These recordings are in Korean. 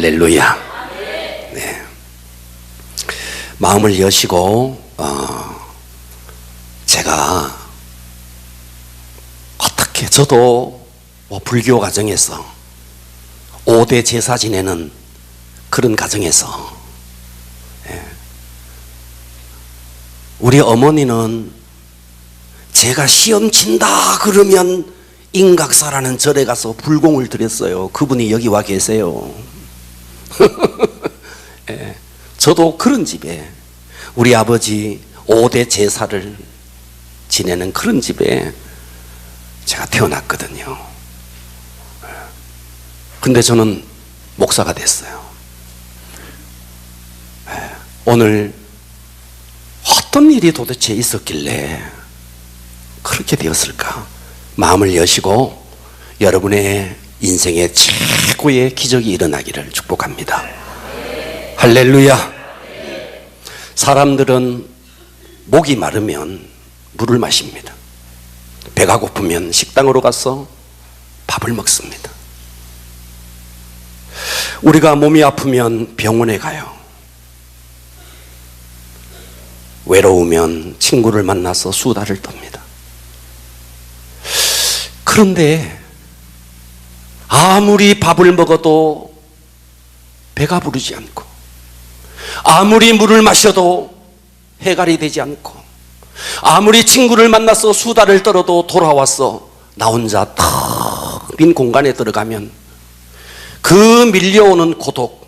할렐루야. 네. 마음을 여시고 제가 어떻게 저도 불교 가정에서 5대 제사 지내는 그런 가정에서 우리 어머니는 제가 시험 친다 그러면 인각사라는 절에 가서 불공을 드렸어요. 그분이 여기 와 계세요. 예, 저도 그런 집에 우리 아버지 5대 제사를 지내는 그런 집에 제가 태어났거든요. 근데 저는 목사가 됐어요. 오늘 어떤 일이 도대체 있었길래 그렇게 되었을까? 마음을 여시고 여러분의 인생의 최고의 기적이 일어나기를 축복합니다. 할렐루야. 사람들은 목이 마르면 물을 마십니다. 배가 고프면 식당으로 가서 밥을 먹습니다. 우리가 몸이 아프면 병원에 가요. 외로우면 친구를 만나서 수다를 떱니다. 그런데 아무리 밥을 먹어도 배가 부르지 않고, 아무리 물을 마셔도 해갈이 되지 않고, 아무리 친구를 만나서 수다를 떨어도 돌아와서 나 혼자 탁 빈 공간에 들어가면 그 밀려오는 고독,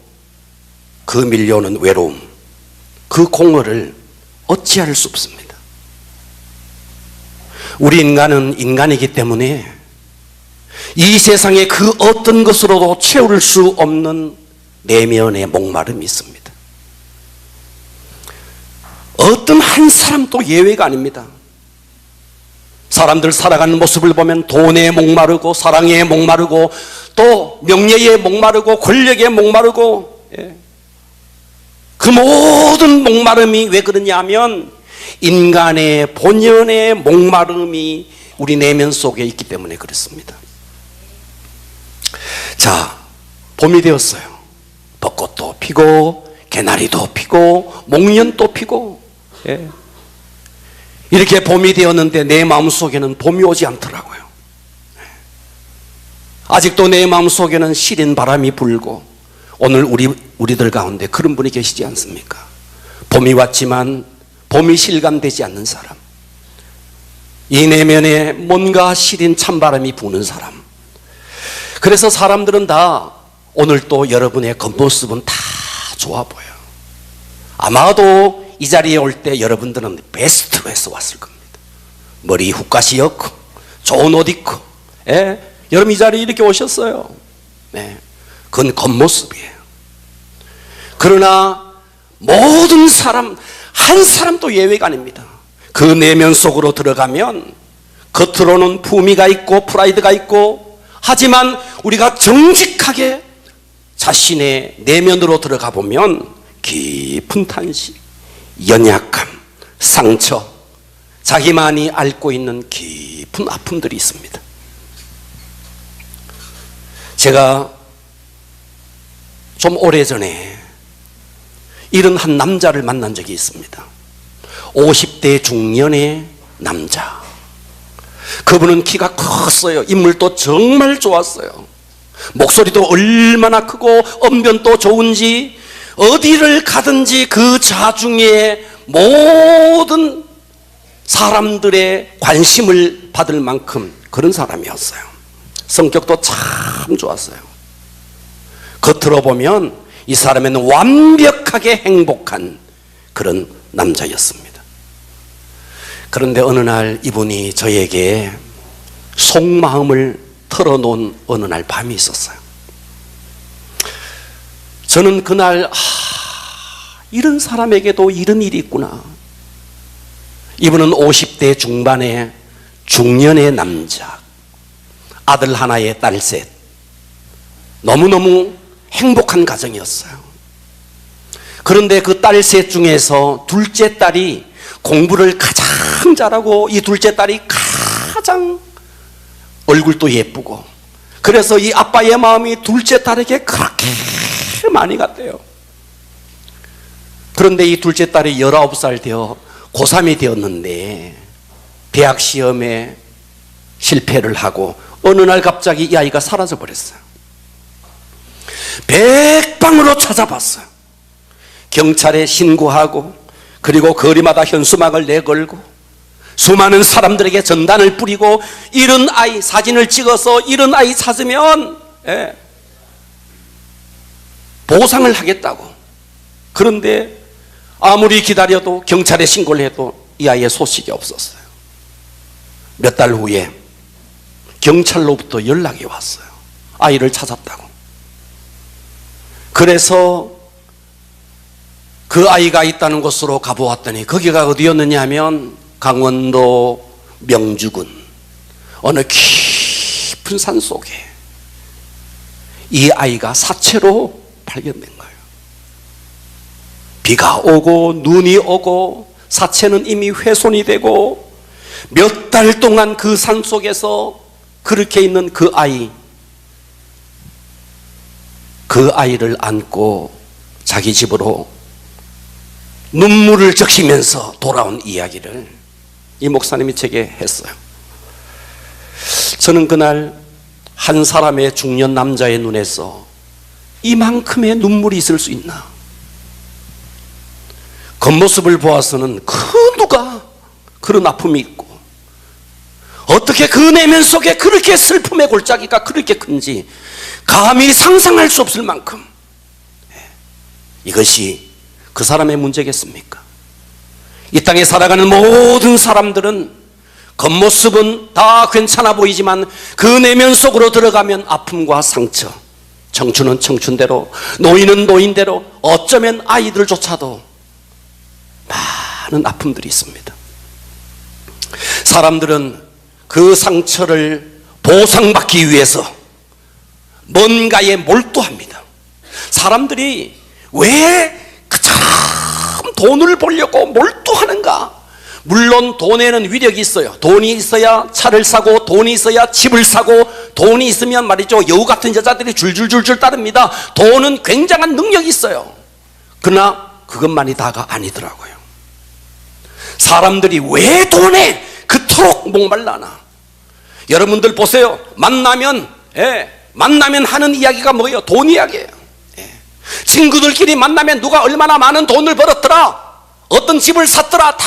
그 밀려오는 외로움, 그 공허를 어찌할 수 없습니다. 우리 인간은 인간이기 때문에 이 세상에 그 어떤 것으로도 채울 수 없는 내면의 목마름이 있습니다. 어떤 한 사람도 예외가 아닙니다. 사람들 살아가는 모습을 보면 돈에 목마르고 사랑에 목마르고 또 명예에 목마르고 권력에 목마르고, 그 모든 목마름이 왜 그러냐 하면 인간의 본연의 목마름이 우리 내면 속에 있기 때문에 그렇습니다. 자, 봄이 되었어요. 벚꽃도 피고 개나리도 피고 목련도 피고, 이렇게 봄이 되었는데 내 마음속에는 봄이 오지 않더라고요. 아직도 내 마음속에는 시린 바람이 불고, 오늘 우리들 가운데 그런 분이 계시지 않습니까? 봄이 왔지만 봄이 실감되지 않는 사람, 이 내면에 뭔가 시린 찬바람이 부는 사람. 그래서 사람들은 다 오늘 또 여러분의 겉모습은 다 좋아 보여요. 아마도 이 자리에 올 때 여러분들은 베스트로 해서 왔을 겁니다. 머리 훅가시 엮고 좋은 옷 입고, 여러분 이 자리에 이렇게 오셨어요. 그건 겉모습이에요. 그러나 모든 사람, 한 사람도 예외가 아닙니다. 그 내면 속으로 들어가면 겉으로는 품위가 있고 프라이드가 있고, 하지만 우리가 정직하게 자신의 내면으로 들어가 보면 깊은 탄식, 연약함, 상처, 자기만이 앓고 있는 깊은 아픔들이 있습니다. 제가 좀 오래전에 이런 한 남자를 만난 적이 있습니다. 50대 중년의 남자. 그분은 키가 컸어요. 인물도 정말 좋았어요. 목소리도 얼마나 크고 언변도 좋은지 어디를 가든지 그 자중에 모든 사람들의 관심을 받을 만큼 그런 사람이었어요. 성격도 참 좋았어요. 겉으로 보면 이 사람은 완벽하게 행복한 그런 남자였습니다. 그런데 어느 날 이분이 저에게 속마음을 털어놓은 어느 날 밤이 있었어요. 저는 그날 이런 사람에게도 이런 일이 있구나. 이분은 50대 중반의 중년의 남자, 아들 하나에 딸 셋, 너무너무 행복한 가정이었어요. 그런데 그 딸 셋 중에서 둘째 딸이 공부를 가장 잘하고 이 둘째 딸이 가장 얼굴도 예쁘고, 그래서 이 아빠의 마음이 둘째 딸에게 그렇게 그렇게 많이 갔대요. 그런데 이 둘째 딸이 19살 되어 고3이 되었는데 대학 시험에 실패를 하고 어느 날 갑자기 이 아이가 사라져 버렸어요. 백방으로 찾아봤어요. 경찰에 신고하고, 그리고 거리마다 현수막을 내걸고, 수많은 사람들에게 전단을 뿌리고, 이런 아이 사진을 찍어서 이런 아이 찾으면 보상을 하겠다고. 그런데 아무리 기다려도, 경찰에 신고를 해도 이 아이의 소식이 없었어요. 몇 달 후에 경찰로부터 연락이 왔어요. 아이를 찾았다고. 그래서 그 아이가 있다는 곳으로 가보았더니 거기가 어디였느냐 하면 강원도 명주군 어느 깊은 산 속에 이 아이가 사체로 발견된 거예요. 비가 오고 눈이 오고 사체는 이미 훼손이 되고 몇 달 동안 그 산 속에서 그렇게 있는 그 아이를 안고 자기 집으로 눈물을 적시면서 돌아온 이야기를 이 목사님이 제게 했어요. 저는 그날 한 사람의 중년 남자의 눈에서 이만큼의 눈물이 있을 수 있나? 겉모습을 보아서는 그 누가 그런 아픔이 있고 어떻게 그 내면 속에 그렇게 슬픔의 골짜기가 그렇게 큰지 감히 상상할 수 없을 만큼 이것이 그 사람의 문제겠습니까? 이 땅에 살아가는 모든 사람들은 겉모습은 다 괜찮아 보이지만 그 내면 속으로 들어가면 아픔과 상처, 청춘은 청춘대로, 노인은 노인대로, 어쩌면 아이들조차도 많은 아픔들이 있습니다. 사람들은 그 상처를 보상받기 위해서 뭔가에 몰두합니다. 사람들이 왜 참 돈을 벌려고 몰두하는가? 물론 돈에는 위력이 있어요. 돈이 있어야 차를 사고, 돈이 있어야 집을 사고, 돈이 있으면 말이죠, 여우 같은 여자들이 줄줄줄줄 따릅니다. 돈은 굉장한 능력이 있어요. 그러나 그것만이 다가 아니더라고요. 사람들이 왜 돈에 그토록 목말라나? 여러분들 보세요. 만나면 하는 이야기가 뭐예요? 돈 이야기예요. 친구들끼리 만나면 누가 얼마나 많은 돈을 벌었더라, 어떤 집을 샀더라, 다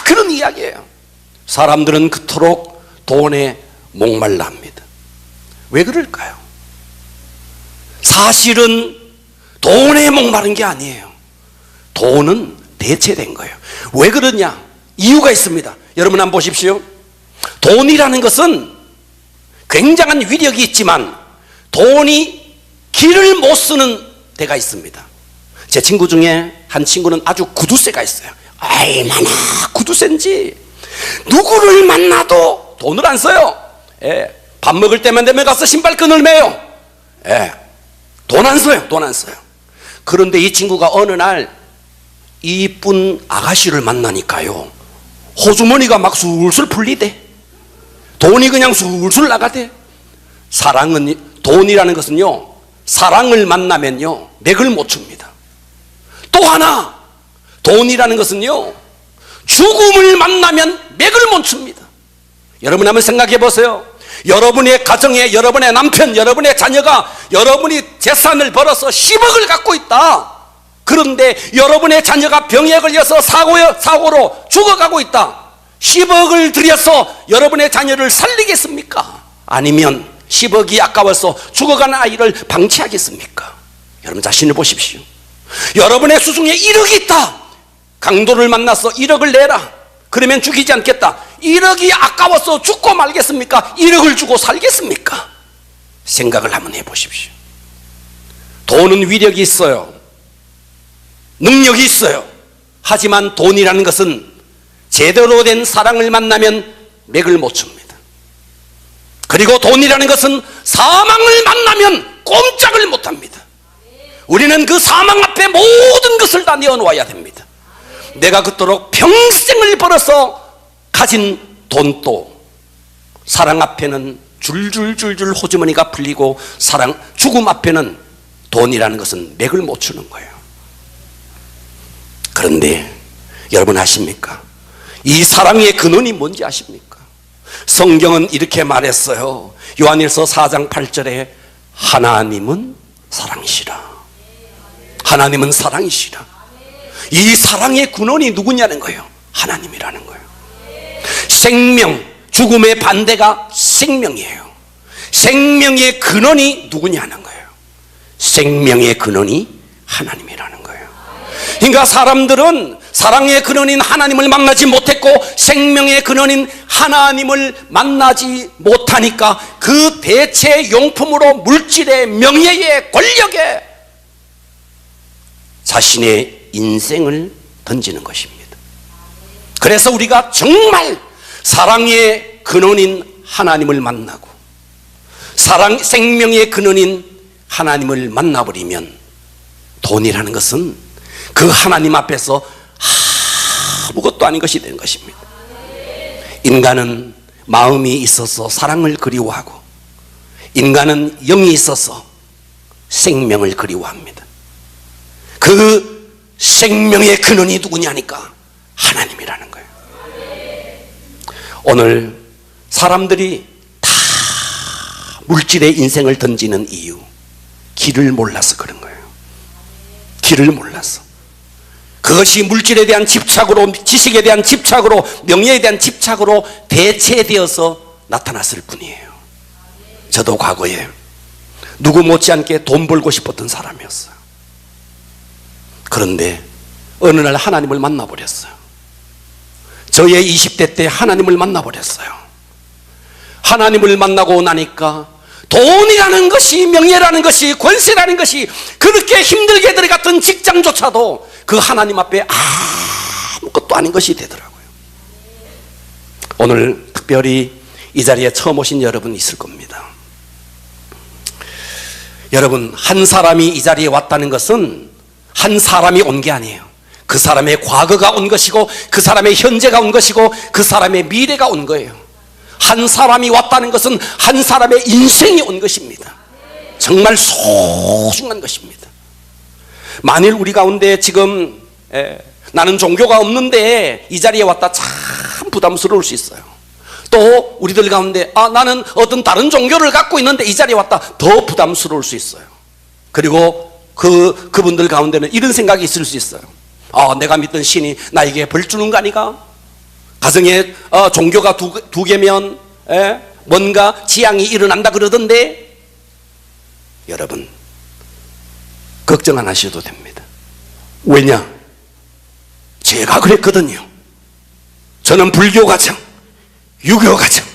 그런 이야기예요. 사람들은 그토록 돈에 목말라 합니다. 왜 그럴까요? 사실은 돈에 목마른 게 아니에요. 돈은 대체된 거예요. 왜 그러냐? 이유가 있습니다. 여러분 한번 보십시오. 돈이라는 것은 굉장한 위력이 있지만 돈이 길을 못 쓰는 데가 있습니다. 제 친구 중에 한 친구는 아주 구두쇠가 있어요. 얼마나 구두쇠인지 누구를 만나도 돈을 안 써요. 밥 먹을 때만 되면 가서 신발끈을 매요. 돈 안 써요. 돈 안 써요. 그런데 이 친구가 어느 날 이쁜 아가씨를 만나니까요, 호주머니가 막 술술 풀리대. 돈이 그냥 술술 나가대. 사랑은, 돈이라는 것은요, 사랑을 만나면요 맥을 못 춥니다. 또 하나, 돈이라는 것은요 죽음을 만나면 맥을 못 춥니다. 여러분 한번 생각해 보세요. 여러분의 가정에 여러분의 남편, 여러분의 자녀가 여러분이 재산을 벌어서 10억을 갖고 있다. 그런데 여러분의 자녀가 병에 걸려서 사고로 죽어가고 있다. 10억을 들여서 여러분의 자녀를 살리겠습니까? 아니면 10억이 아까워서 죽어가는 아이를 방치하겠습니까? 여러분 자신을 보십시오. 여러분의 수중에 1억이 있다. 강도를 만나서 1억을 내라. 그러면 죽이지 않겠다. 1억이 아까워서 죽고 말겠습니까? 1억을 주고 살겠습니까? 생각을 한번 해보십시오. 돈은 위력이 있어요. 능력이 있어요. 하지만 돈이라는 것은 제대로 된 사랑을 만나면 맥을 못 춥니다. 그리고 돈이라는 것은 사망을 만나면 꼼짝을 못합니다. 우리는 그 사망 앞에 모든 것을 다 내어놓아야 됩니다. 내가 그토록 평생을 벌어서 가진 돈도 사랑 앞에는 줄줄줄줄 호주머니가 풀리고 죽음 앞에는 돈이라는 것은 맥을 못 추는 거예요. 그런데 여러분 아십니까? 이 사랑의 근원이 뭔지 아십니까? 성경은 이렇게 말했어요. 요한일서 4장 8절에 하나님은 사랑이시라. 하나님은 사랑이시라. 이 사랑의 근원이 누구냐는 거예요. 하나님이라는 거예요. 생명, 죽음의 반대가 생명이에요. 생명의 근원이 누구냐는 거예요. 생명의 근원이 하나님이라는 거예요. 그러니까 사람들은 사랑의 근원인 하나님을 만나지 못했고 생명의 근원인 하나님을 만나지 못하니까 그 대체 용품으로 물질의 명예의 권력에 자신의 인생을 던지는 것입니다. 그래서 우리가 정말 사랑의 근원인 하나님을 만나고 생명의 근원인 하나님을 만나버리면 돈이라는 것은 그 하나님 앞에서 아무것도 아닌 것이 되는 것입니다. 인간은 마음이 있어서 사랑을 그리워하고 인간은 영이 있어서 생명을 그리워합니다. 그 생명의 근원이 누구냐니까 하나님이라는 거예요. 오늘 사람들이 다 물질의 인생을 던지는 이유, 길을 몰라서 그런 거예요. 길을 몰라서. 그것이 물질에 대한 집착으로, 지식에 대한 집착으로, 명예에 대한 집착으로 대체되어서 나타났을 뿐이에요. 저도 과거에 누구 못지않게 돈 벌고 싶었던 사람이었어요. 그런데 어느 날 하나님을 만나버렸어요. 저의 20대 때 하나님을 만나버렸어요. 하나님을 만나고 나니까 돈이라는 것이, 명예라는 것이, 권세라는 것이 그렇게 힘들게 들어갔던 직장조차도 그 하나님 앞에 아무것도 아닌 것이 되더라고요. 오늘 특별히 이 자리에 처음 오신 여러분 있을 겁니다. 여러분, 한 사람이 이 자리에 왔다는 것은 한 사람이 온 게 아니에요. 그 사람의 과거가 온 것이고 그 사람의 현재가 온 것이고 그 사람의 미래가 온 거예요. 한 사람이 왔다는 것은 한 사람의 인생이 온 것입니다. 정말 소중한 것입니다. 만일 우리 가운데 지금 나는 종교가 없는데 이 자리에 왔다 참 부담스러울 수 있어요. 또 우리들 가운데 나는 어떤 다른 종교를 갖고 있는데 이 자리에 왔다 더 부담스러울 수 있어요. 그리고 그분들 가운데는 이런 생각이 있을 수 있어요. 내가 믿던 신이 나에게 벌 주는 거 아니가? 가정에 종교가 두 개면 뭔가 지향이 일어난다 그러던데. 여러분, 걱정 안 하셔도 됩니다. 왜냐? 제가 그랬거든요. 저는 불교 가정, 유교 가정,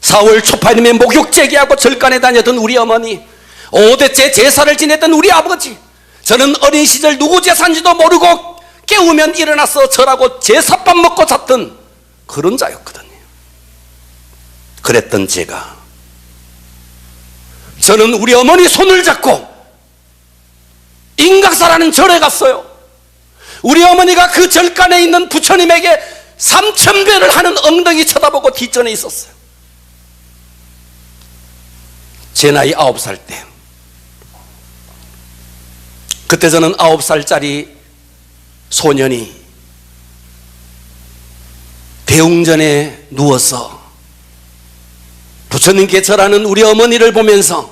4월 초파님의 목욕 제기하고 절간에 다녔던 우리 어머니, 5대째 제사를 지냈던 우리 아버지, 저는 어린 시절 누구 제사인지도 모르고 깨우면 일어나서 절하고 제사밥 먹고 잤던 그런 자였거든요. 그랬던 저는 우리 어머니 손을 잡고 인각사라는 절에 갔어요. 우리 어머니가 그 절간에 있는 부처님에게 3,000배를 하는 엉덩이 쳐다보고 뒷전에 있었어요. 제 나이 9살 때, 그때 저는 9살짜리 소년이 대웅전에 누워서 부처님께 절하는 우리 어머니를 보면서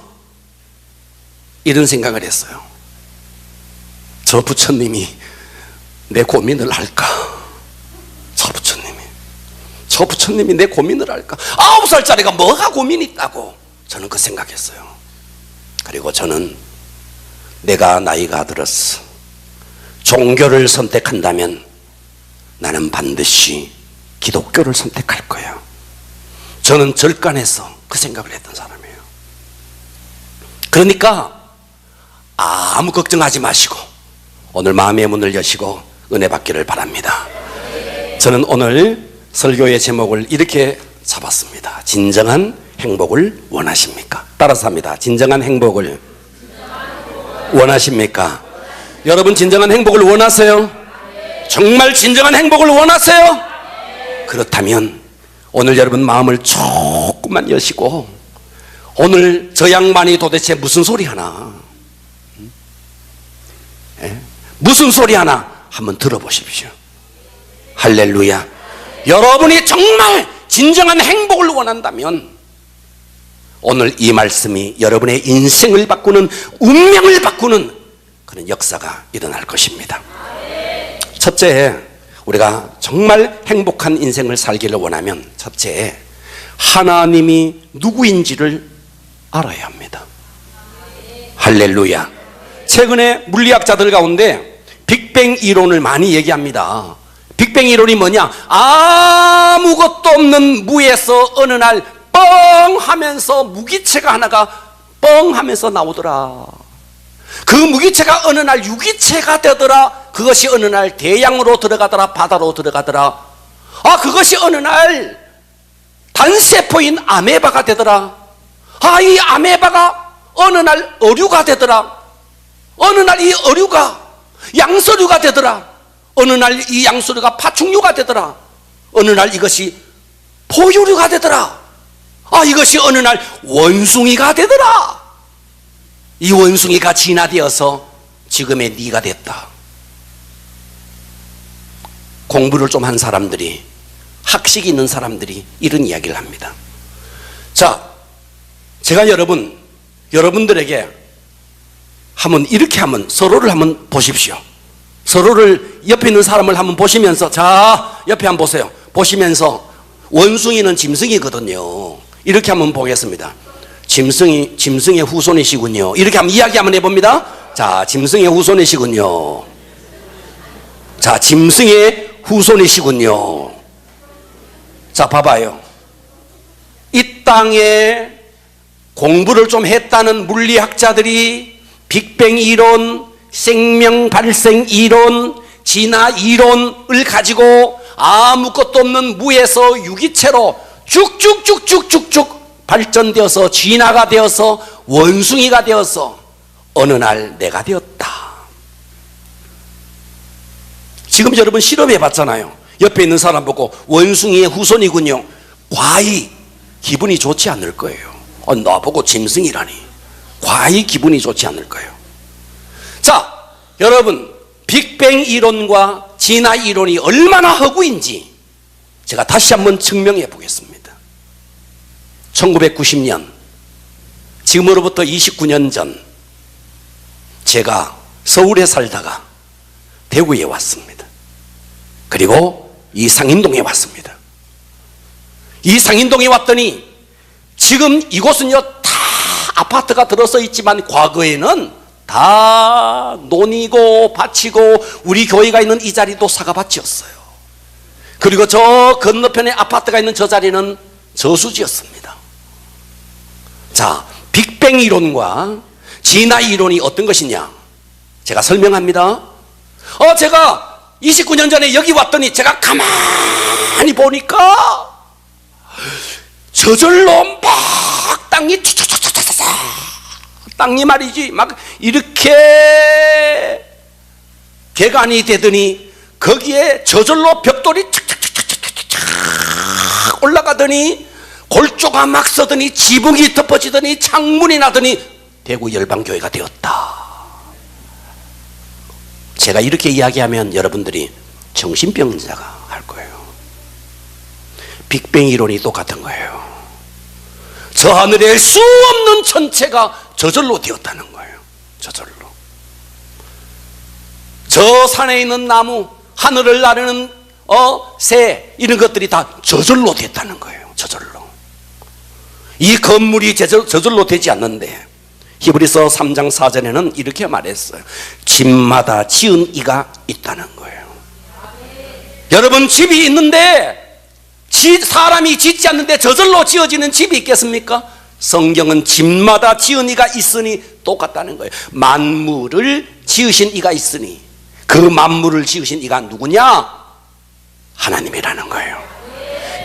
이런 생각을 했어요. 저 부처님이 내 고민을 할까? 저 부처님이 내 고민을 할까? 9살짜리가 뭐가 고민이 있다고 저는 그 생각했어요. 그리고 저는 내가 나이가 들었어, 종교를 선택한다면 나는 반드시 기독교를 선택할 거야. 저는 절간에서 그 생각을 했던 사람이에요. 그러니까 아무 걱정하지 마시고 오늘 마음의 문을 여시고 은혜 받기를 바랍니다. 저는 오늘 설교의 제목을 이렇게 잡았습니다. 진정한 행복을 원하십니까? 따라서 합니다. 진정한 행복을 원하십니까? 여러분, 진정한 행복을 원하세요? 정말 진정한 행복을 원하세요? 그렇다면 오늘 여러분 마음을 조금만 여시고, 오늘 저 양반이 도대체 무슨 소리 하나, 무슨 소리 하나 한번 들어보십시오. 할렐루야. 여러분이 정말 진정한 행복을 원한다면 오늘 이 말씀이 여러분의 인생을 바꾸는, 운명을 바꾸는 그런 역사가 일어날 것입니다. 첫째, 우리가 정말 행복한 인생을 살기를 원하면 첫째, 하나님이 누구인지를 알아야 합니다. 할렐루야. 최근에 물리학자들 가운데 빅뱅 이론을 많이 얘기합니다. 빅뱅 이론이 뭐냐? 아무것도 없는 무에서 어느 날 뻥 하면서 무기체가 하나가 뻥 하면서 나오더라. 그 무기체가 어느 날 유기체가 되더라. 그것이 어느 날 대양으로 들어가더라. 바다로 들어가더라. 그것이 어느 날 단세포인 아메바가 되더라. 이 아메바가 어느 날 어류가 되더라. 어느 날 이 어류가 양서류가 되더라. 어느 날 이 양서류가 파충류가 되더라. 어느 날 이것이 포유류가 되더라. 이것이 어느 날 원숭이가 되더라. 이 원숭이가 진화되어서 지금의 네가 됐다. 공부를 좀 한 사람들이, 학식이 있는 사람들이 이런 이야기를 합니다. 자, 제가 여러분들에게 이렇게 서로를 한번 보십시오. 서로를, 옆에 있는 사람을 한번 보시면서, 자, 옆에 한번 보세요. 보시면서, 원숭이는 짐승이거든요. 이렇게 한번 보겠습니다. 짐승의 후손이시군요. 이렇게 한번 이야기 한번 해봅니다. 자, 짐승의 후손이시군요. 자, 짐승의 후손이시군요. 자, 봐봐요. 이 땅에 공부를 좀 했다는 물리학자들이 빅뱅 이론, 생명 발생 이론, 진화 이론을 가지고 아무것도 없는 무에서 유기체로 쭉쭉쭉쭉쭉쭉 발전되어서 진화가 되어서 원숭이가 되어서 어느 날 내가 되었다. 지금 여러분 실험해 봤잖아요. 옆에 있는 사람 보고 원숭이의 후손이군요. 과히 기분이 좋지 않을 거예요. 나보고 짐승이라니. 과히 기분이 좋지 않을 거예요. 자, 여러분, 빅뱅 이론과 진화 이론이 얼마나 허구인지 제가 다시 한번 증명해 보겠습니다. 1990년, 지금으로부터 29년 전, 제가 서울에 살다가 대구에 왔습니다. 그리고 이 상인동에 왔습니다. 이 상인동에 왔더니 지금 이곳은요 다 아파트가 들어서 있지만 과거에는 다 논이고 밭이고 우리 교회가 있는 이 자리도 사과밭이었어요. 그리고 저 건너편에 아파트가 있는 저 자리는 저수지였습니다. 자, 빅뱅 이론과 진화 이론이 어떤 것이냐? 제가 설명합니다. 제가 29년 전에 여기 왔더니 제가 가만히 보니까 저절로 막 땅이 촤촤촤촤촤 땅이 말이지 막 이렇게 개간이 되더니 거기에 저절로 벽돌이 착착착착착착 올라가더니 골조가 막 서더니 지붕이 덮어지더니 창문이 나더니 대구 열방교회가 되었다. 제가 이렇게 이야기하면 여러분들이 정신병자가 할 거예요. 빅뱅 이론이 똑같은 거예요. 저 하늘에 수 없는 천체가 저절로 되었다는 거예요. 저절로. 저 산에 있는 나무, 하늘을 나르는 새, 이런 것들이 다 저절로 됐다는 거예요. 저절로. 이 건물이 저절로 되지 않는데 히브리서 3장 4절에는 이렇게 말했어요. 집마다 지은 이가 있다는 거예요. 여러분, 집이 있는데 사람이 짓지 않는데 저절로 지어지는 집이 있겠습니까? 성경은 집마다 지은 이가 있으니 똑같다는 거예요. 만물을 지으신 이가 있으니 그 만물을 지으신 이가 누구냐? 하나님이라는 거예요.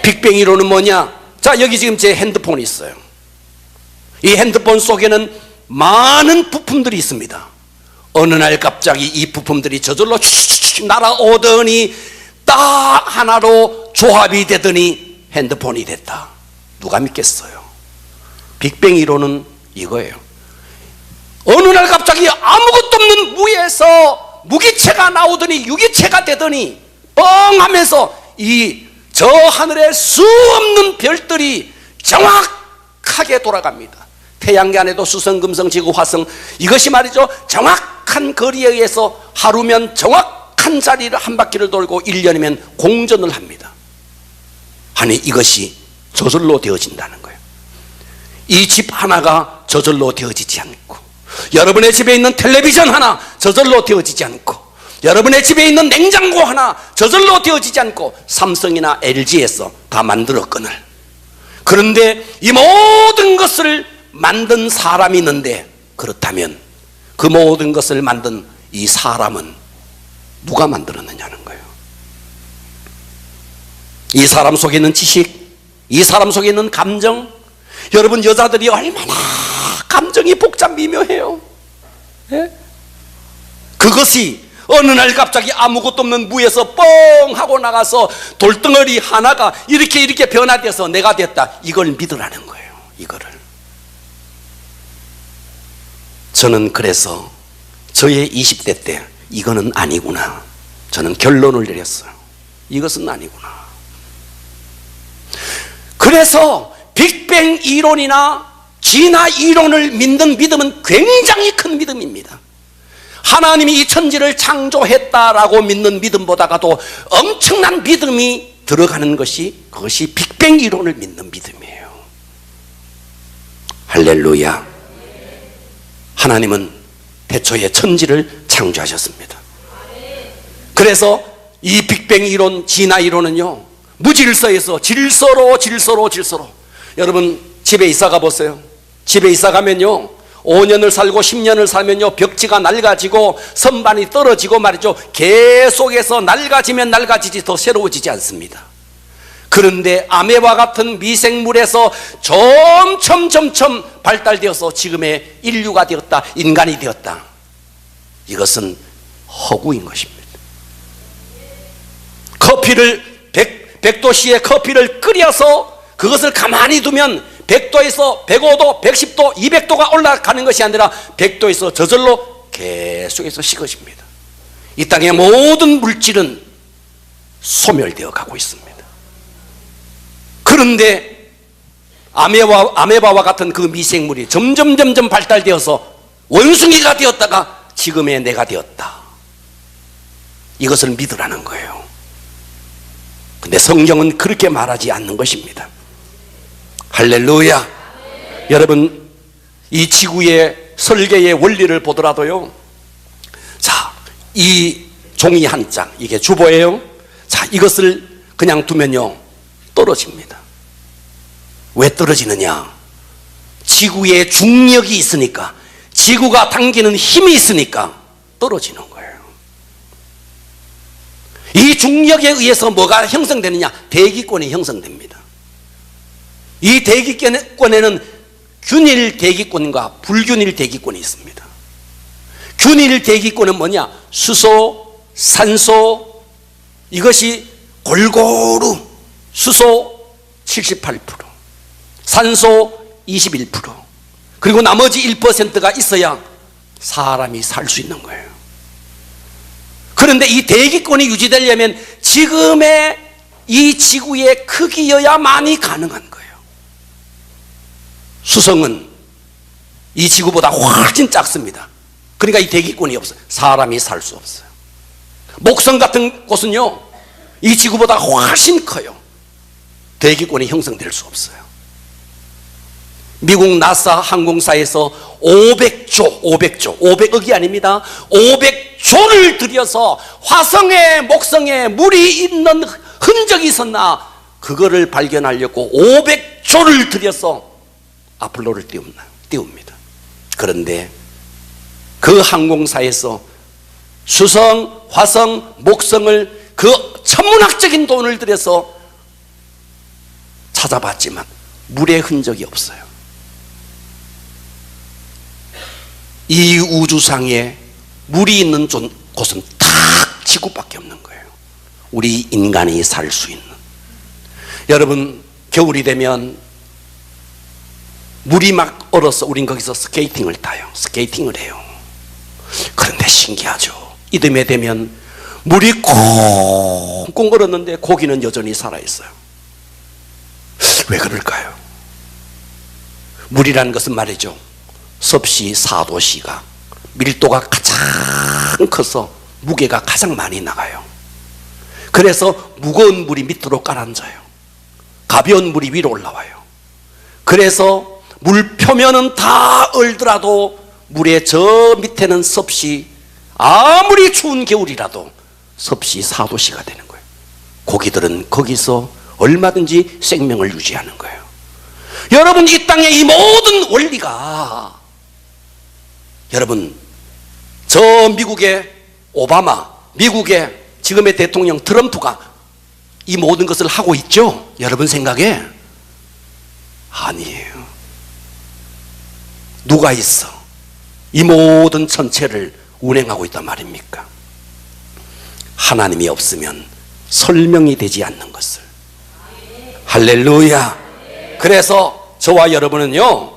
빅뱅 이론은 뭐냐? 자, 여기 지금 제 핸드폰이 있어요. 이 핸드폰 속에는 많은 부품들이 있습니다. 어느 날 갑자기 이 부품들이 저절로 날아오더니 딱 하나로 조합이 되더니 핸드폰이 됐다. 누가 믿겠어요? 빅뱅 이론은 이거예요. 어느 날 갑자기 아무것도 없는 무에서 무기체가 나오더니 유기체가 되더니 뻥하면서 이 저 하늘에 수 없는 별들이 정확하게 돌아갑니다. 태양계 안에도 수성, 금성, 지구, 화성, 이것이 말이죠, 정확한 거리에 의해서 하루면 정확한 자리를 한 바퀴를 돌고 1년이면 공전을 합니다. 아니, 이것이 저절로 되어진다는 거예요. 이 집 하나가 저절로 되어지지 않고, 여러분의 집에 있는 텔레비전 하나 저절로 되어지지 않고, 여러분의 집에 있는 냉장고 하나 저절로 되어지지 않고, 삼성이나 LG에서 다 만들었거늘. 그런데 이 모든 것을 만든 사람이 있는데, 그렇다면 그 모든 것을 만든 이 사람은 누가 만들었느냐는 거예요. 이 사람 속에 있는 지식, 이 사람 속에 있는 감정, 여러분 여자들이 얼마나 감정이 복잡 미묘해요. 예? 그것이 어느 날 갑자기 아무것도 없는 무에서 뻥 하고 나가서 돌덩어리 하나가 이렇게 변화돼서 내가 됐다, 이걸 믿으라는 거예요. 이거를. 저는 그래서 저의 20대 때 이거는 아니구나, 저는 결론을 내렸어요. 이것은 아니구나. 그래서 빅뱅 이론이나 진화 이론을 믿는 믿음은 굉장히 큰 믿음입니다. 하나님이 이 천지를 창조했다라고 믿는 믿음보다가도 엄청난 믿음이 들어가는 것이, 그것이 빅뱅 이론을 믿는 믿음이에요. 할렐루야. 하나님은 태초에 천지를 창조하셨습니다. 그래서 이 빅뱅 이론, 진화 이론은요, 무질서에서 질서로 여러분 집에 이사 가보세요. 집에 이사 가면요, 5년을 살고 10년을 살면요, 벽지가 낡아지고 선반이 떨어지고 말이죠, 계속해서 낡아지면 낡아지지 더 새로워지지 않습니다. 그런데 아메바 같은 미생물에서 점점 발달되어서 지금의 인류가 되었다, 인간이 되었다, 이것은 허구인 것입니다. 커피를 100도씨의 커피를 끓여서 그것을 가만히 두면 100도에서 105도, 110도, 200도가 올라가는 것이 아니라 100도에서 저절로 계속해서 식어집니다. 이 땅의 모든 물질은 소멸되어 가고 있습니다. 그런데 아메바와 같은 그 미생물이 점점 발달되어서 원숭이가 되었다가 지금의 내가 되었다, 이것을 믿으라는 거예요. 근데 성경은 그렇게 말하지 않는 것입니다. 할렐루야. 여러분, 이 지구의 설계의 원리를 보더라도요, 자, 이 종이 한 장, 이게 주보예요. 자, 이것을 그냥 두면요, 떨어집니다. 왜 떨어지느냐? 지구에 중력이 있으니까, 지구가 당기는 힘이 있으니까 떨어지는 거예요. 이 중력에 의해서 뭐가 형성되느냐? 대기권이 형성됩니다. 이 대기권에는 균일 대기권과 불균일 대기권이 있습니다. 균일 대기권은 뭐냐? 수소, 산소, 이것이 골고루, 수소 78%, 산소 21%, 그리고 나머지 1%가 있어야 사람이 살 수 있는 거예요. 그런데 이 대기권이 유지되려면 지금의 이 지구의 크기여야만이 가능한 거예요. 수성은 이 지구보다 훨씬 작습니다. 그러니까 이 대기권이 없어요. 사람이 살 수 없어요. 목성 같은 곳은요, 이 지구보다 훨씬 커요. 대기권이 형성될 수 없어요. 미국 나사 항공사에서 500억이 아닙니다, 500조를 들여서 화성에, 목성에 물이 있는 흔적이 있었나, 그거를 발견하려고 500조를 들여서 아폴로를 띄웁니다. 그런데 그 항공사에서 수성, 화성, 목성을 그 천문학적인 돈을 들여서 찾아봤지만 물의 흔적이 없어요. 이 우주상에 물이 있는 곳은 딱 지구밖에 없는 거예요. 우리 인간이 살 수 있는. 여러분, 겨울이 되면 물이 막 얼어서 우린 거기서 스케이팅을 타요. 스케이팅을 해요. 그런데 신기하죠. 이듬해 되면 물이 콩콩 얼었는데 고기는 여전히 살아있어요. 왜 그럴까요? 물이라는 것은 말이죠, 섭씨 4도씨가 밀도가 가장 커서 무게가 가장 많이 나가요. 그래서 무거운 물이 밑으로 가라앉아요. 가벼운 물이 위로 올라와요. 그래서 물 표면은 다 얼더라도 물의 저 밑에는 섭씨, 아무리 추운 겨울이라도 섭씨 4도씨가 되는 거예요. 고기들은 거기서 얼마든지 생명을 유지하는 거예요. 여러분, 이 땅의 이 모든 원리가, 여러분, 저 미국의 오바마, 미국의 지금의 대통령 트럼프가 이 모든 것을 하고 있죠? 여러분 생각에? 아니에요. 누가 있어 이 모든 전체를 운행하고 있단 말입니까? 하나님이 없으면 설명이 되지 않는 것을. 할렐루야. 그래서 저와 여러분은요,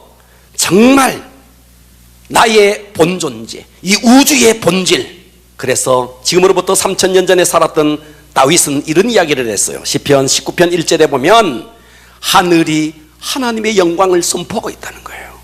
정말 나의 본존재, 이 우주의 본질. 그래서 지금으로부터 3000년 전에 살았던 다윗은 이런 이야기를 했어요. 시편 19편 1절에 보면 하늘이 하나님의 영광을 선포하고 있다는 거예요.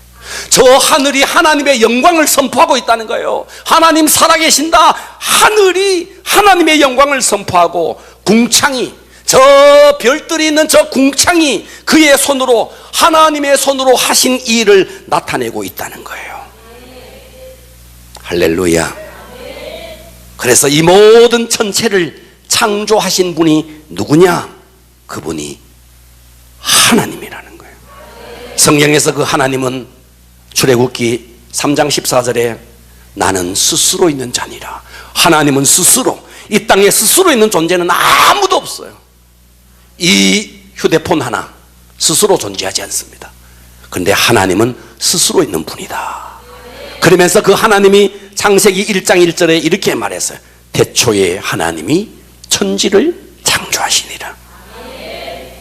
저 하늘이 하나님의 영광을 선포하고 있다는 거예요. 하나님 살아계신다. 하늘이 하나님의 영광을 선포하고, 궁창이, 저 별들이 있는 저 궁창이 그의 손으로, 하나님의 손으로 하신 일을 나타내고 있다는 거예요. 할렐루야. 그래서 이 모든 천체를 창조하신 분이 누구냐? 그분이 하나님이라는 거예요. 성경에서 그 하나님은 출애굽기 3장 14절에 나는 스스로 있는 자니라. 하나님은 스스로, 이 땅에 스스로 있는 존재는 아무도 없어요. 이 휴대폰 하나 스스로 존재하지 않습니다. 그런데 하나님은 스스로 있는 분이다. 그러면서 그 하나님이 창세기 1장 1절에 이렇게 말했어요. 태초에 하나님이 천지를 창조하시니라.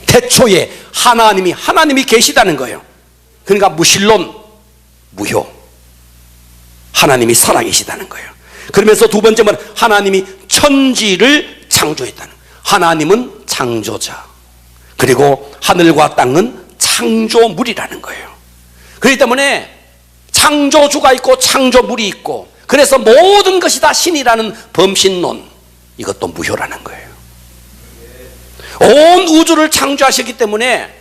태초에 하나님이 계시다는 거예요. 그러니까 무신론, 무효, 하나님이 살아계시다는 거예요. 그러면서 두 번째 말은 하나님이 천지를 창조했다는 거예요. 하나님은 창조자, 그리고 하늘과 땅은 창조물이라는 거예요. 그렇기 때문에 창조주가 있고 창조물이 있고, 그래서 모든 것이 다 신이라는 범신론, 이것도 무효라는 거예요. 온 우주를 창조하셨기 때문에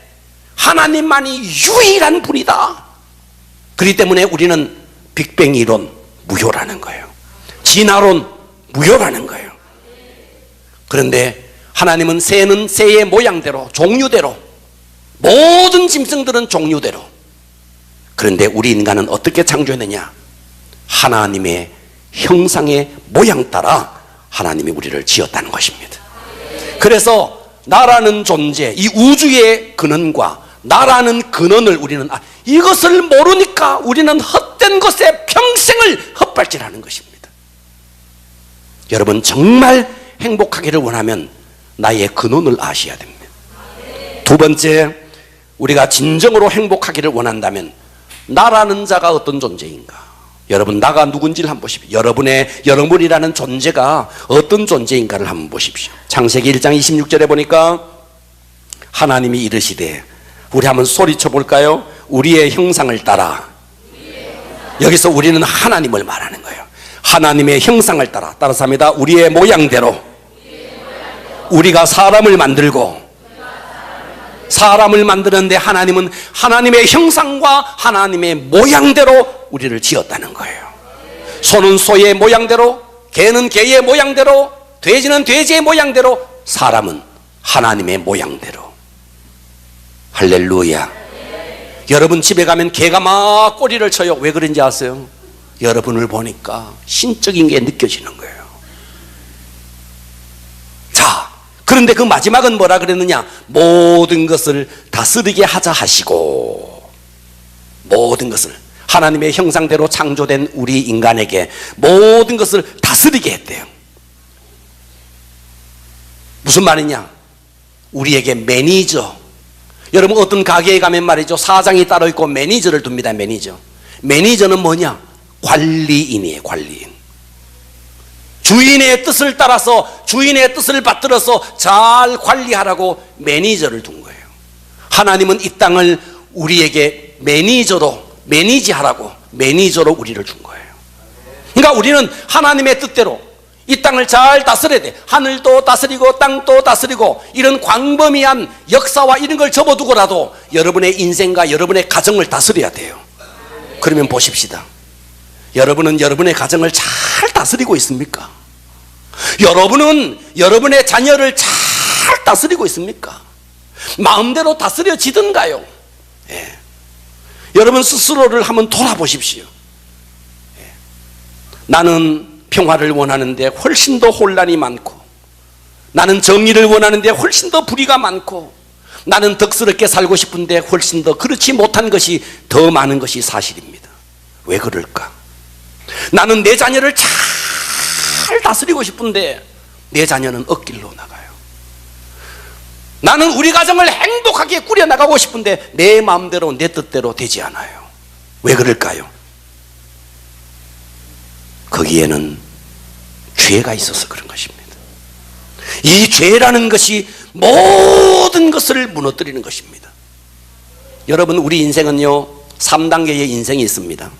하나님만이 유일한 분이다. 그렇기 때문에 우리는 빅뱅 이론 무효라는 거예요. 진화론 무효라는 거예요. 그런데 하나님은 새는 새의 모양대로, 종류대로, 모든 짐승들은 종류대로. 그런데 우리 인간은 어떻게 창조했느냐? 하나님의 형상의 모양 따라 하나님이 우리를 지었다는 것입니다. 그래서 나라는 존재, 이 우주의 근원과 나라는 근원을 우리는 이것을 모르니까 우리는 헛된 것에 평생을 헛발질하는 것입니다. 여러분, 정말 행복하기를 원하면 나의 근원을 아셔야 됩니다. 두 번째, 우리가 진정으로 행복하기를 원한다면 나라는 자가 어떤 존재인가? 여러분, 나가 누군지를 한번 보십시오. 여러분이라는 존재가 어떤 존재인가를 한번 보십시오. 창세기 1장 26절에 보니까 하나님이 이르시되, 우리 한번 소리쳐 볼까요? 우리의 형상을 따라. 여기서 우리는 하나님을 말하는 거예요. 하나님의 형상을 따라, 따라서 합니다. 우리의 모양대로. 우리가 사람을 만들고, 사람을 만드는데 하나님은 하나님의 형상과 하나님의 모양대로 우리를 지었다는 거예요. 소는 소의 모양대로, 개는 개의 모양대로, 돼지는 돼지의 모양대로, 사람은 하나님의 모양대로. 할렐루야. 여러분 집에 가면 개가 막 꼬리를 쳐요. 왜 그런지 아세요? 여러분을 보니까 신적인 게 느껴지는 거예요. 자, 그런데 그 마지막은 뭐라 그랬느냐? 모든 것을 다스리게 하자 하시고, 모든 것을 하나님의 형상대로 창조된 우리 인간에게 모든 것을 다스리게 했대요. 무슨 말이냐? 우리에게 매니저. 여러분, 어떤 가게에 가면 말이죠, 사장이 따로 있고 매니저를 둡니다. 매니저는 뭐냐? 관리인이에요. 관리인. 주인의 뜻을 따라서 주인의 뜻을 받들어서 잘 관리하라고 매니저를 둔 거예요. 하나님은 이 땅을 우리에게 매니지하라고 매니저로 우리를 준 거예요. 그러니까 우리는 하나님의 뜻대로 이 땅을 잘 다스려야 돼. 하늘도 다스리고 땅도 다스리고 이런 광범위한 역사와 이런 걸 접어두고라도 여러분의 인생과 여러분의 가정을 다스려야 돼요. 그러면 보십시다. 여러분은 여러분의 가정을 잘 다스리고 있습니까? 여러분은 여러분의 자녀를 잘 다스리고 있습니까? 마음대로 다스려지던가요? 예. 여러분 스스로를 한번 돌아보십시오. 예. 나는 평화를 원하는데 훨씬 더 혼란이 많고, 나는 정의를 원하는데 훨씬 더 불의가 많고, 나는 덕스럽게 살고 싶은데 훨씬 더 그렇지 못한 것이 더 많은 것이 사실입니다. 왜 그럴까? 나는 내 자녀를 잘 다스리고 싶은데 내 자녀는 엇길로 나가요. 나는 우리 가정을 행복하게 꾸려나가고 싶은데 내 마음대로 내 뜻대로 되지 않아요. 왜 그럴까요? 거기에는 죄가 있어서 그런 것입니다. 이 죄라는 것이 모든 것을 무너뜨리는 것입니다. 여러분, 우리 인생은요 3단계의 인생이 있습니다.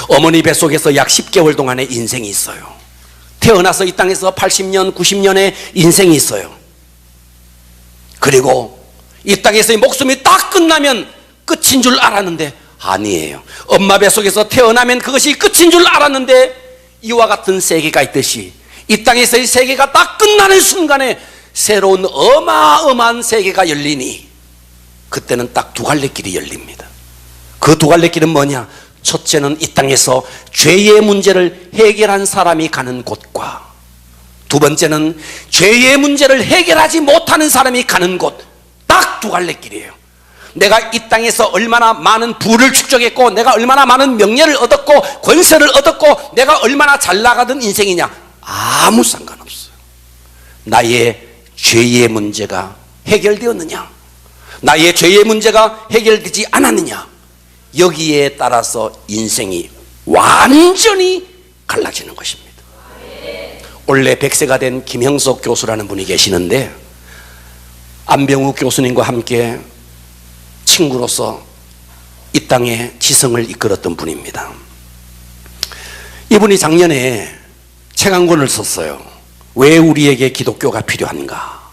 어머니 뱃속에서 약 10개월 동안의 인생이 있어요. 태어나서 이 땅에서 80년, 90년의 인생이 있어요. 그리고 이 땅에서의 목숨이 딱 끝나면 끝인 줄 알았는데 아니에요. 엄마 뱃속에서 태어나면 그것이 끝인 줄 알았는데 이와 같은 세계가 있듯이 이 땅에서의 세계가 딱 끝나는 순간에 새로운 어마어마한 세계가 열리니 그때는 딱 두 갈래 길이 열립니다. 그 두 갈래 길은 뭐냐? 첫째는 이 땅에서 죄의 문제를 해결한 사람이 가는 곳과, 두 번째는 죄의 문제를 해결하지 못하는 사람이 가는 곳, 딱 두 갈래 길이에요. 내가 이 땅에서 얼마나 많은 부를 축적했고, 내가 얼마나 많은 명예를 얻었고 권세를 얻었고 내가 얼마나 잘 나가던 인생이냐, 아무 상관없어요. 나의 죄의 문제가 해결되었느냐, 나의 죄의 문제가 해결되지 않았느냐, 여기에 따라서 인생이 완전히 갈라지는 것입니다. 원래 100세가 된 김형석 교수라는 분이 계시는데 안병욱 교수님과 함께 친구로서 이 땅에 지성을 이끌었던 분입니다. 이분이 작년에 책 한 권을 썼어요. 왜 우리에게 기독교가 필요한가?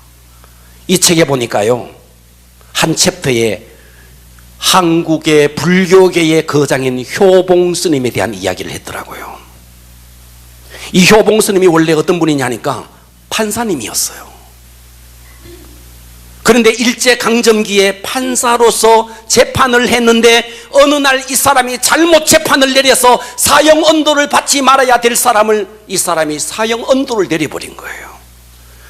이 책에 보니까요 한 챕터에 한국의 불교계의 거장인 효봉 스님에 대한 이야기를 했더라고요. 이 효봉 스님이 원래 어떤 분이냐 하니까 판사님이었어요. 그런데 일제강점기에 판사로서 재판을 했는데 어느 날 이 사람이 잘못 재판을 내려서 사형 언도를 받지 말아야 될 사람을 이 사람이 사형 언도를 내려버린 거예요.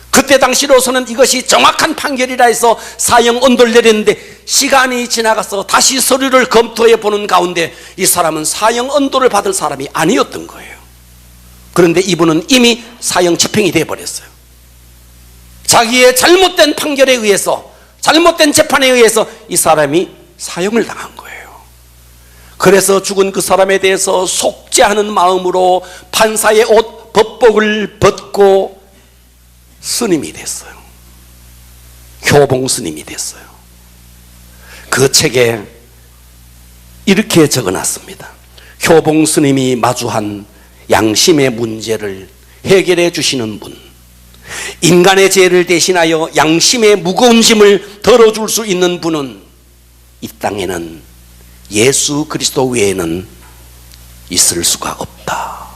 그때 당시로서는 이것이 정확한 판결이라 해서 사형 언도를 내렸는데 시간이 지나가서 다시 서류를 검토해 보는 가운데 이 사람은 사형 언도를 받을 사람이 아니었던 거예요. 그런데 이분은 이미 사형 집행이 되어버렸어요. 자기의 잘못된 판결에 의해서, 잘못된 재판에 의해서 이 사람이 사형을 당한 거예요. 그래서 죽은 그 사람에 대해서 속죄하는 마음으로 판사의 옷, 법복을 벗고 스님이 됐어요. 효봉 스님이 됐어요. 그 책에 이렇게 적어놨습니다. 효봉 스님이 마주한 양심의 문제를 해결해 주시는 분, 인간의 죄를 대신하여 양심의 무거운 짐을 덜어줄 수 있는 분은 이 땅에는 예수 그리스도 외에는 있을 수가 없다.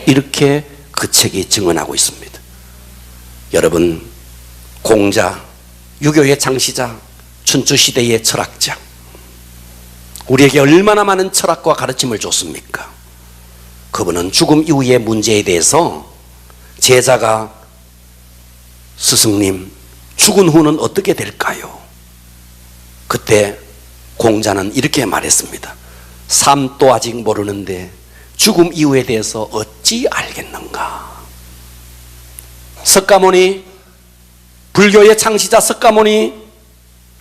이렇게 그 책이 증언하고 있습니다. 여러분, 공자, 유교의 창시자, 춘추시대의 철학자, 우리에게 얼마나 많은 철학과 가르침을 줬습니까? 그분은 죽음 이후의 문제에 대해서 제자가 스승님, 죽은 후는 어떻게 될까요? 그때 공자는 이렇게 말했습니다. 삶도 아직 모르는데 죽음 이후에 대해서 어찌 알겠는가? 석가모니, 불교의 창시자 석가모니,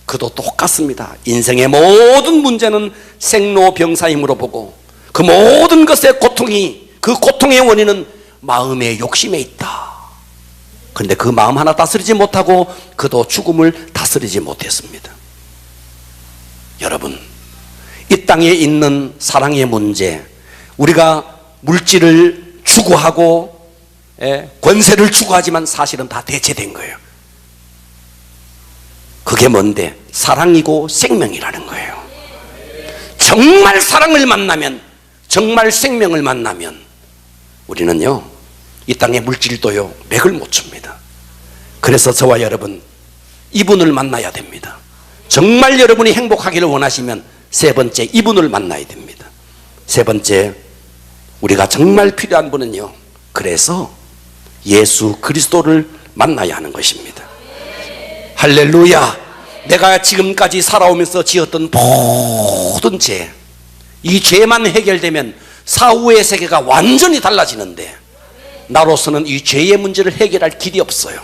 그도 똑같습니다. 인생의 모든 문제는 생로병사임으로 보고 그 모든 것의 고통이, 그 고통의 원인은 마음의 욕심에 있다. 그런데 그 마음 하나 다스리지 못하고 그도 죽음을 다스리지 못했습니다. 여러분, 이 땅에 있는 사랑의 문제, 우리가 물질을 추구하고 권세를 추구하지만 사실은 다 대체된 거예요. 그게 뭔데? 사랑이고 생명이라는 거예요. 정말 사랑을 만나면, 정말 생명을 만나면 우리는요, 이 땅의 물질도요 맥을 못 춥니다. 그래서 저와 여러분, 이분을 만나야 됩니다. 정말 여러분이 행복하기를 원하시면 세 번째, 이분을 만나야 됩니다. 세 번째, 우리가 정말 필요한 분은요, 그래서 예수 그리스도를 만나야 하는 것입니다. 할렐루야. 내가 지금까지 살아오면서 지었던 모든 죄, 이 죄만 해결되면 사후의 세계가 완전히 달라지는데 나로서는 이 죄의 문제를 해결할 길이 없어요.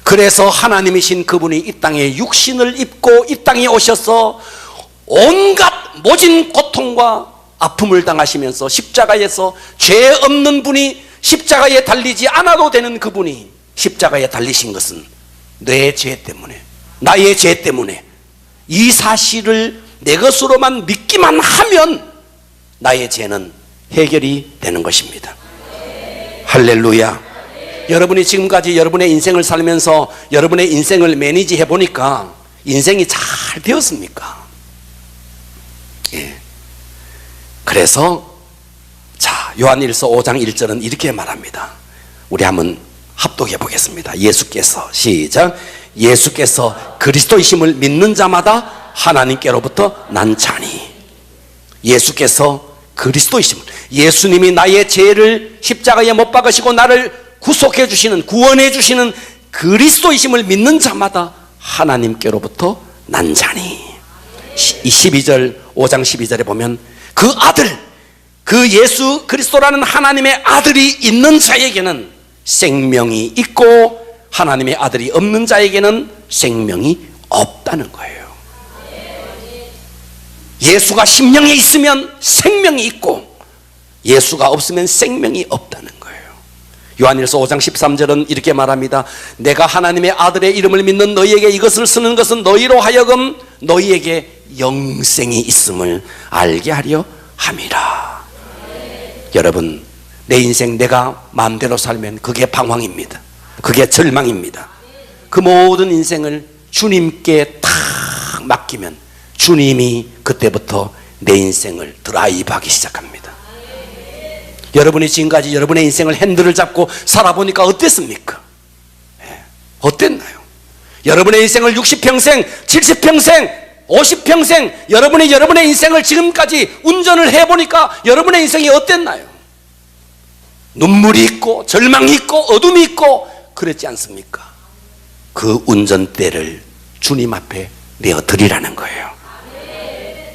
그래서 하나님이신 그분이 이 땅에 육신을 입고 이 땅에 오셔서 온갖 모진 고통과 아픔을 당하시면서 십자가에서 죄 없는 분이 십자가에 달리지 않아도 되는 그분이 십자가에 달리신 것은 내 죄 때문에, 나의 죄 때문에, 이 사실을 내 것으로만 믿기만 하면 나의 죄는 해결이 되는 것입니다. 할렐루야. 여러분이 지금까지 여러분의 인생을 살면서 여러분의 인생을 매니지해 보니까 인생이 잘 되었습니까? 예. 그래서 자, 요한일서 5장 1절은 이렇게 말합니다. 우리 한번 합독해 보겠습니다. 예수께서, 시작. 예수께서 그리스도이심을 믿는 자마다 하나님께로부터 난 자니. 예수께서 그리스도이심을, 예수님이 나의 죄를 십자가에 못 박으시고 나를 구속해 주시는, 구원해 주시는 그리스도이심을 믿는 자마다 하나님께로부터 난 자니. 12절, 5장 12절에 보면 그 아들, 그 예수 그리스도라는 하나님의 아들이 있는 자에게는 생명이 있고 하나님의 아들이 없는 자에게는 생명이 없다는 거예요. 예수가 심령에 있으면 생명이 있고 예수가 없으면 생명이 없다는 거예요. 요한일서 5장 13절은 이렇게 말합니다. 내가 하나님의 아들의 이름을 믿는 너희에게 이것을 쓰는 것은 너희로 하여금 너희에게 영생이 있음을 알게 하려 함이라. 여러분, 내 인생 내가 마음대로 살면 그게 방황입니다. 그게 절망입니다. 그 모든 인생을 주님께 탁 맡기면 주님이 그때부터 내 인생을 드라이브하기 시작합니다. 여러분이 지금까지 여러분의 인생을 핸들을 잡고 살아보니까 어땠습니까? 어땠나요? 여러분의 인생을 60평생, 70평생, 50평생 여러분의 인생을 지금까지 운전을 해보니까 여러분의 인생이 어땠나요? 눈물이 있고 절망이 있고 어둠이 있고 그랬지 않습니까? 그 운전대를 주님 앞에 내어드리라는 거예요.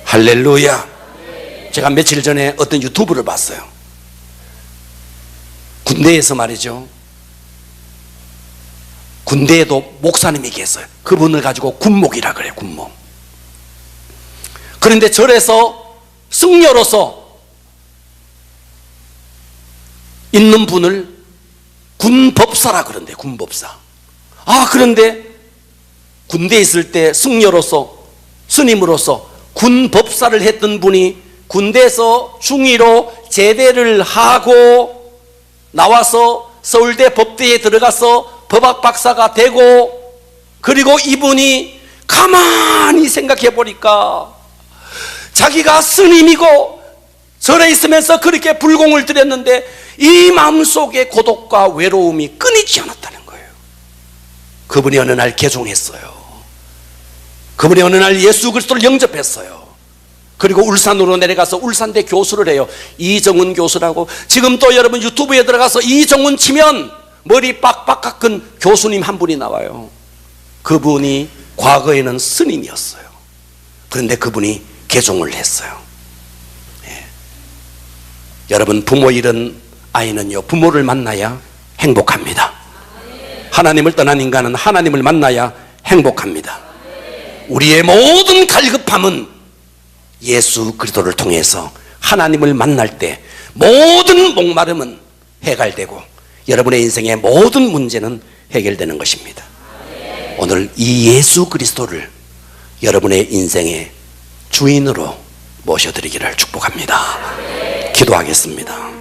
할렐루야. 제가 며칠 전에 어떤 유튜브를 봤어요. 군대에서 말이죠, 군대에도 목사님이 계세요. 그분을 가지고 군목이라 그래요. 군목. 그런데 절에서 승려로서 있는 분을 군법사라 그런데, 군법사. 아, 그런데 군대에 있을 때 승려로서, 스님으로서 군법사를 했던 분이 군대에서 중위로 제대를 하고 나와서 서울대 법대에 들어가서 법학 박사가 되고, 그리고 이분이 가만히 생각해 보니까 자기가 스님이고 절에 있으면서 그렇게 불공을 들였는데 이 마음속에 고독과 외로움이 끊이지 않았다는 거예요. 그분이 어느 날 개종했어요. 그분이 어느 날 예수 그리스도를 영접했어요. 그리고 울산으로 내려가서 울산대 교수를 해요. 이정훈 교수라고. 지금 또 여러분 유튜브에 들어가서 이정훈 치면 머리 빡빡 깎은 교수님 한 분이 나와요. 그분이 과거에는 스님이었어요. 그런데 그분이 개종을 했어요. 예. 여러분, 부모 잃은 아이는요, 부모를 만나야 행복합니다. 하나님을 떠난 인간은 하나님을 만나야 행복합니다. 우리의 모든 갈급함은 예수 그리스도를 통해서 하나님을 만날 때 모든 목마름은 해갈되고 여러분의 인생의 모든 문제는 해결되는 것입니다. 오늘 이 예수 그리스도를 여러분의 인생의 주인으로 모셔드리기를 축복합니다. 기도하겠습니다.